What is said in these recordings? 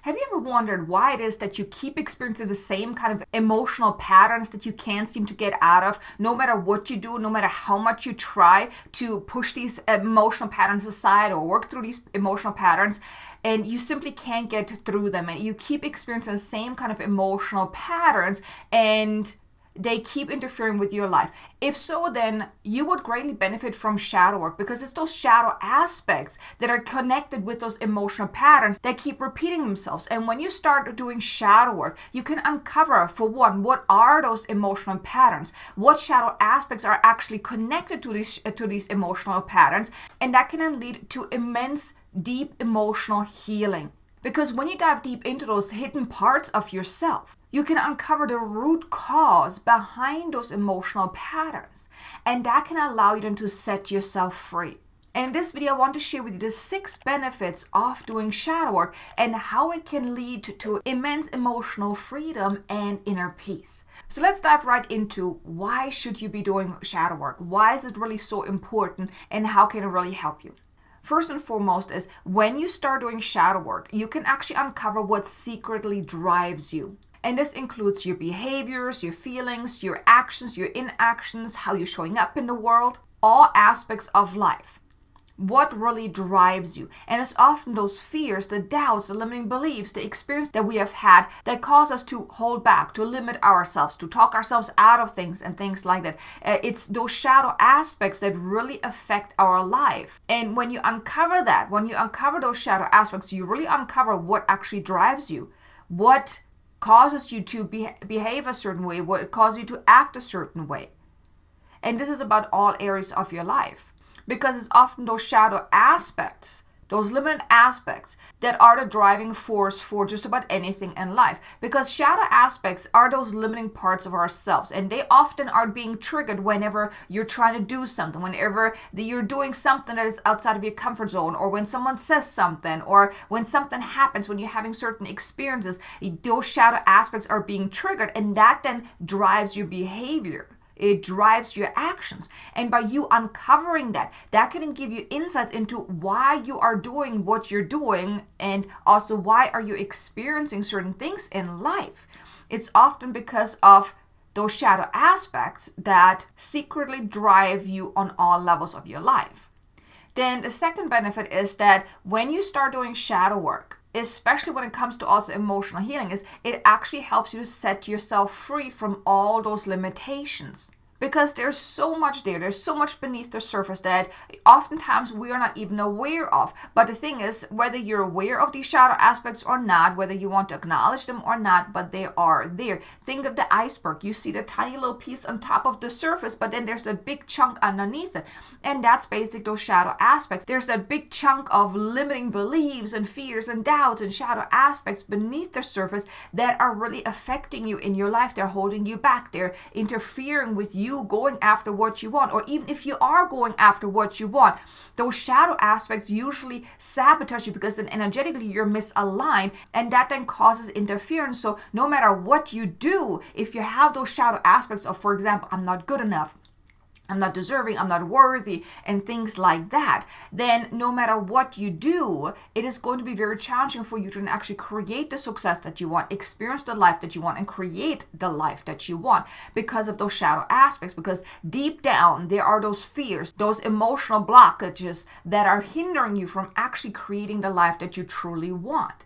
Have you ever wondered why it is that you keep experiencing the same kind of emotional patterns that you can't seem to get out of, no matter what you do, no matter how much you try to push these emotional patterns aside or work through these emotional patterns, and you simply can't get through them, and you keep experiencing the same kind of emotional patterns, and they keep interfering with your life? If so, then you would greatly benefit from shadow work, because it's those shadow aspects that are connected with those emotional patterns that keep repeating themselves. And when you start doing shadow work, you can uncover, for one, what are those emotional patterns, what shadow aspects are actually connected to these emotional patterns, and that can then lead to immense, deep emotional healing. Because when you dive deep into those hidden parts of yourself, you can uncover the root cause behind those emotional patterns. And that can allow you then to set yourself free. And in this video, I want to share with you the 6 benefits of doing shadow work and how it can lead to immense emotional freedom and inner peace. So let's dive right into why should you be doing shadow work? Why is it really so important, and how can it really help you? First and foremost is when you start doing shadow work, you can actually uncover what secretly drives you. And this includes your behaviors, your feelings, your actions, your inactions, how you're showing up in the world, all aspects of life. What really drives you? And it's often those fears, the doubts, the limiting beliefs, the experience that we have had that cause us to hold back, to limit ourselves, to talk ourselves out of things and things like that. It's those shadow aspects that really affect our life. And when you uncover that, when you uncover those shadow aspects, you really uncover what actually drives you, what causes you to behave a certain way, what causes you to act a certain way. And this is about all areas of your life. Because it's often those shadow aspects, those limited aspects, that are the driving force for just about anything in life. Because shadow aspects are those limiting parts of ourselves, and they often are being triggered whenever you're trying to do something, whenever you're doing something that is outside of your comfort zone, or when someone says something, or when something happens, when you're having certain experiences, those shadow aspects are being triggered, and that then drives your behavior. It drives your actions. And by you uncovering that can give you insights into why you are doing what you're doing, and also why are you experiencing certain things in life. It's often because of those shadow aspects that secretly drive you on all levels of your life. Then the second benefit is that when you start doing shadow work, especially when it comes to also emotional healing, is it actually helps you to set yourself free from all those limitations. Because there's so much there's so much beneath the surface that oftentimes we are not even aware of. But the thing is, whether you're aware of these shadow aspects or not, whether you want to acknowledge them or not, but they are there. Think of the iceberg. You see the tiny little piece on top of the surface, but then there's a big chunk underneath it. And that's basically those shadow aspects. There's that big chunk of limiting beliefs and fears and doubts and shadow aspects beneath the surface that are really affecting you in your life. They're holding you back. They're interfering with you going after what you want. Or even if you are going after what you want, those shadow aspects usually sabotage you, because then energetically you're misaligned, and that then causes interference. So no matter what you do, if you have those shadow aspects of, for example, I'm not good enough, I'm not deserving, I'm not worthy, and things like that, then no matter what you do, it is going to be very challenging for you to actually create the success that you want, experience the life that you want, and create the life that you want, because of those shadow aspects. Because deep down, there are those fears, those emotional blockages that are hindering you from actually creating the life that you truly want.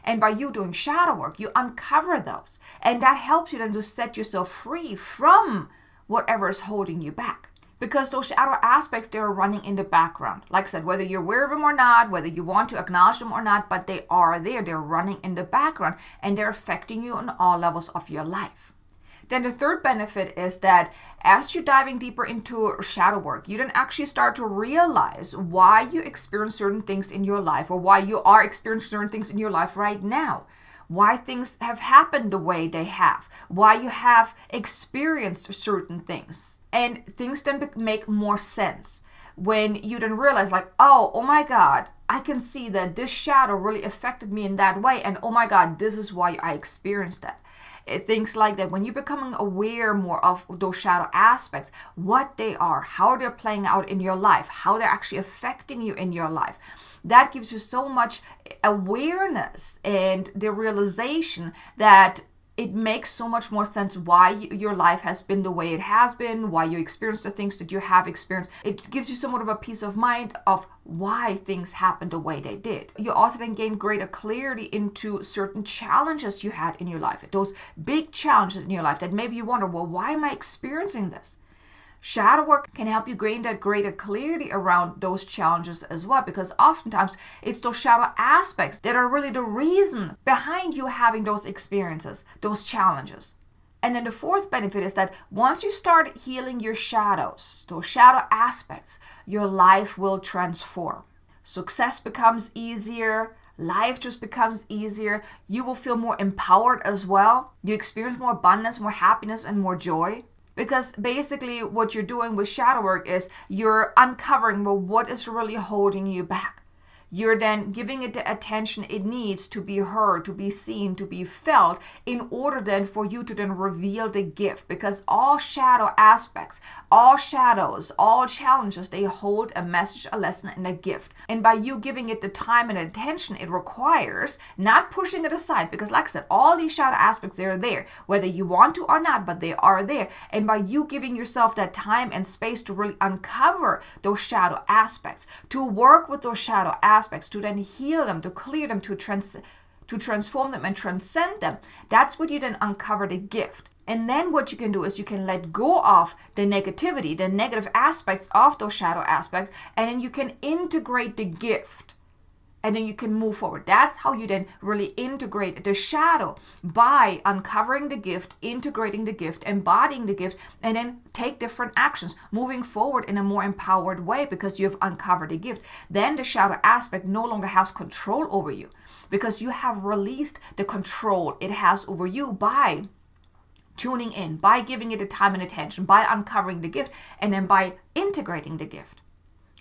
And by you doing shadow work, you uncover those, and that helps you then to set yourself free from whatever is holding you back. Because those shadow aspects, they're running in the background. Like I said, whether you're aware of them or not, whether you want to acknowledge them or not, but they are there. They're running in the background, and they're affecting you on all levels of your life. Then the third benefit is that as you're diving deeper into shadow work, you then actually start to realize why you experience certain things in your life, or why you are experiencing certain things in your life right now. Why things have happened the way they have, why you have experienced certain things, and things then make more sense. when you then realize like, oh my God, I can see that this shadow really affected me in that way. And oh my God, this is why I experienced that. Things like that. When you're becoming aware more of those shadow aspects, what they are, how they're playing out in your life, how they're actually affecting you in your life, that gives you so much awareness and the realization that it makes so much more sense why your life has been the way it has been, why you experience the things that you have experienced. It gives you somewhat of a peace of mind of why things happened the way they did. You also then gain greater clarity into certain challenges you had in your life, those big challenges in your life that maybe you wonder, well, why am I experiencing this? Shadow work can help you gain that greater clarity around those challenges as well, because oftentimes it's those shadow aspects that are really the reason behind you having those experiences, those challenges. And then the fourth benefit is that once you start healing your shadows, those shadow aspects, your life will transform. Success becomes easier. Life just becomes easier. You will feel more empowered as well. You experience more abundance, more happiness, and more joy. Because basically what you're doing with shadow work is you're uncovering, well, what is really holding you back. You're then giving it the attention it needs to be heard, to be seen, to be felt, in order then for you to then reveal the gift. Because all shadow aspects, all shadows, all challenges, they hold a message, a lesson, and a gift. And by you giving it the time and attention it requires, not pushing it aside, because like I said, all these shadow aspects, they're there, whether you want to or not, but they are there. And by you giving yourself that time and space to really uncover those shadow aspects, to work with those shadow aspects, to then heal them, to clear them, to transform them and transcend them, that's what you then uncover the gift. And then what you can do is you can let go of the negativity, the negative aspects of those shadow aspects, and then you can integrate the gift. And then you can move forward. That's how you then really integrate the shadow, by uncovering the gift, integrating the gift, embodying the gift, and then take different actions, moving forward in a more empowered way because you've uncovered the gift. Then the shadow aspect no longer has control over you because you have released the control it has over you by tuning in, by giving it the time and attention, by uncovering the gift, and then by integrating the gift.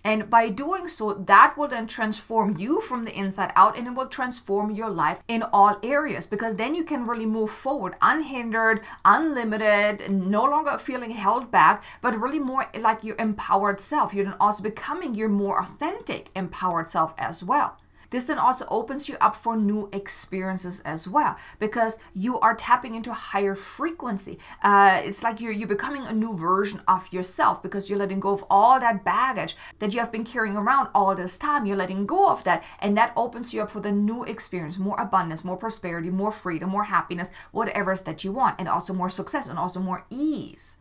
And by doing so, that will then transform you from the inside out, and it will transform your life in all areas, because then you can really move forward unhindered, unlimited, no longer feeling held back, but really more like your empowered self. You're then also becoming your more authentic, empowered self as well. This then also opens you up for new experiences as well, because you are tapping into a higher frequency. It's like you're becoming a new version of yourself, because you're letting go of all that baggage that you have been carrying around all this time. You're letting go of that, and that opens you up for the new experience, more abundance, more prosperity, more freedom, more happiness, whatever it is that you want, and also more success and also more ease.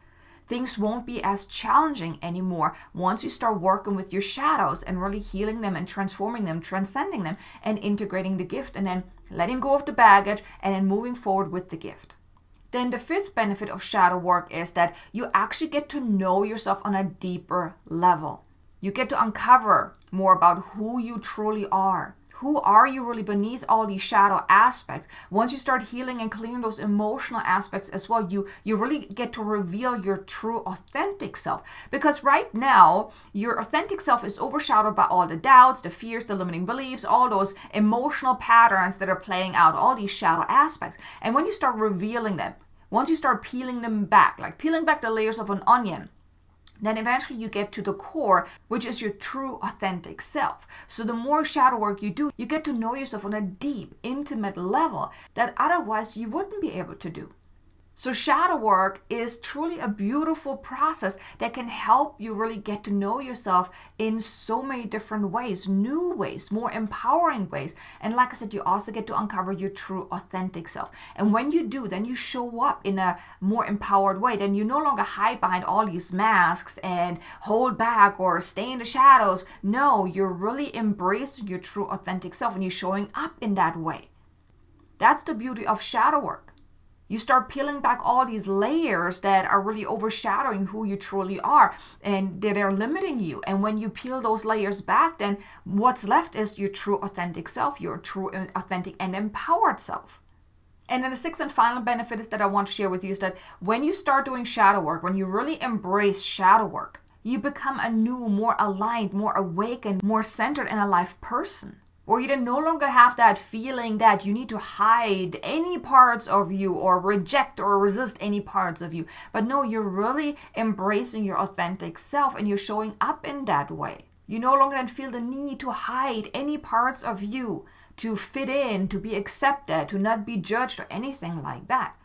Things won't be as challenging anymore once you start working with your shadows and really healing them and transforming them, transcending them, and integrating the gift, and then letting go of the baggage and then moving forward with the gift. Then the fifth benefit of shadow work is that you actually get to know yourself on a deeper level. You get to uncover more about who you truly are. Who are you really beneath all these shadow aspects? Once you start healing and clearing those emotional aspects as well, you really get to reveal your true authentic self. Because right now, your authentic self is overshadowed by all the doubts, the fears, the limiting beliefs, all those emotional patterns that are playing out, all these shadow aspects. And when you start revealing them, once you start peeling them back, like peeling back the layers of an onion, then eventually you get to the core, which is your true authentic self. So the more shadow work you do, you get to know yourself on a deep, intimate level that otherwise you wouldn't be able to do. So shadow work is truly a beautiful process that can help you really get to know yourself in so many different ways, new ways, more empowering ways. And like I said, you also get to uncover your true authentic self. And when you do, then you show up in a more empowered way. Then you no longer hide behind all these masks and hold back or stay in the shadows. No, you're really embracing your true authentic self and you're showing up in that way. That's the beauty of shadow work. You start peeling back all these layers that are really overshadowing who you truly are and that are limiting you. And when you peel those layers back, then what's left is your true authentic self, your true authentic and empowered self. And then the sixth and final benefit is that I want to share with you is that when you start doing shadow work, when you really embrace shadow work, You become a new, more aligned, more awakened, more centered and alive person. Or you then no longer have that feeling that you need to hide any parts of you or reject or resist any parts of you. But no, you're really embracing your authentic self and you're showing up in that way. You no longer then feel the need to hide any parts of you, to fit in, to be accepted, to not be judged or anything like that.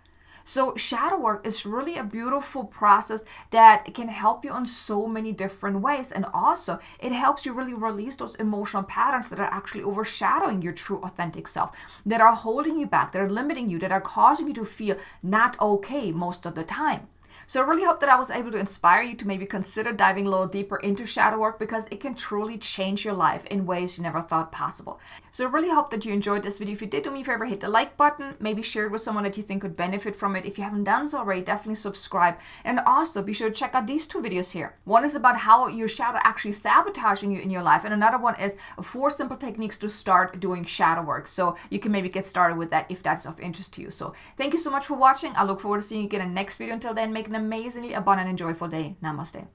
So shadow work is really a beautiful process that can help you in so many different ways. And also it helps you really release those emotional patterns that are actually overshadowing your true authentic self, that are holding you back, that are limiting you, that are causing you to feel not okay most of the time. So I really hope that I was able to inspire you to maybe consider diving a little deeper into shadow work, because it can truly change your life in ways you never thought possible. So I really hope that you enjoyed this video. If you did, do me a favor, hit the like button, maybe share it with someone that you think could benefit from it. If you haven't done so already, definitely subscribe. And also be sure to check out these two videos here. One is about how your shadow actually sabotaging you in your life. And another one is 4 simple techniques to start doing shadow work. So you can maybe get started with that if that's of interest to you. So thank you so much for watching. I look forward to seeing you again in the next video. Until then, make an amazingly abundant and joyful day. Namaste.